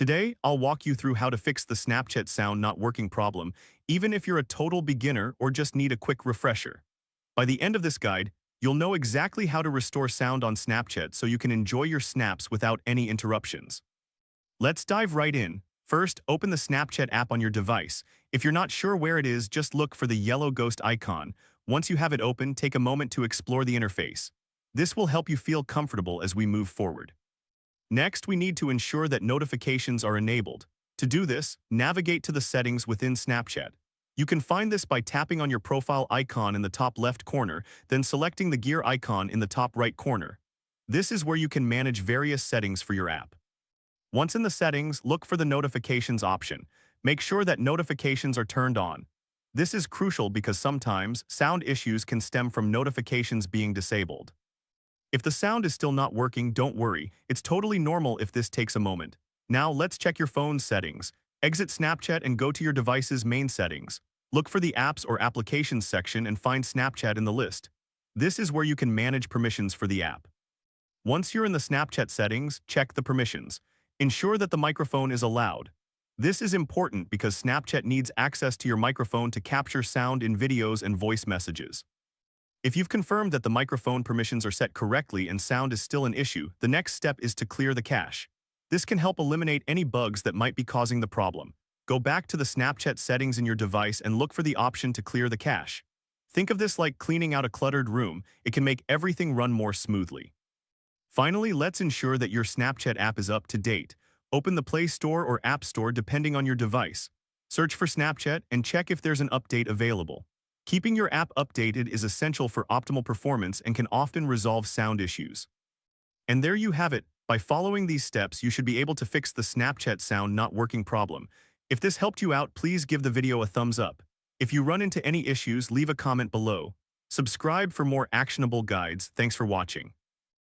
Today, I'll walk you through how to fix the Snapchat sound not working problem, even if you're a total beginner or just need a quick refresher. By the end of this guide, you'll know exactly how to restore sound on Snapchat so you can enjoy your snaps without any interruptions. Let's dive right in. First, open the Snapchat app on your device. If you're not sure where it is, just look for the yellow ghost icon. Once you have it open, take a moment to explore the interface. This will help you feel comfortable as we move forward. Next, we need to ensure that notifications are enabled. To do this, navigate to the settings within Snapchat. You can find this by tapping on your profile icon in the top left corner, then selecting the gear icon in the top right corner. This is where you can manage various settings for your app. Once in the settings, look for the notifications option. Make sure that notifications are turned on. This is crucial because sometimes sound issues can stem from notifications being disabled. If the sound is still not working, don't worry. It's totally normal if this takes a moment. Now let's check your phone's settings. Exit Snapchat and go to your device's main settings. Look for the Apps or Applications section and find Snapchat in the list. This is where you can manage permissions for the app. Once you're in the Snapchat settings, check the permissions. Ensure that the microphone is allowed. This is important because Snapchat needs access to your microphone to capture sound in videos and voice messages. If you've confirmed that the microphone permissions are set correctly and sound is still an issue, the next step is to clear the cache. This can help eliminate any bugs that might be causing the problem. Go back to the Snapchat settings in your device and look for the option to clear the cache. Think of this like cleaning out a cluttered room. It can make everything run more smoothly. Finally, let's ensure that your Snapchat app is up to date. Open the Play Store or App Store depending on your device. Search for Snapchat and check if there's an update available. Keeping your app updated is essential for optimal performance and can often resolve sound issues. And there you have it. By following these steps, you should be able to fix the Snapchat sound not working problem. If this helped you out, please give the video a thumbs up. If you run into any issues, leave a comment below. Subscribe for more actionable guides. Thanks for watching.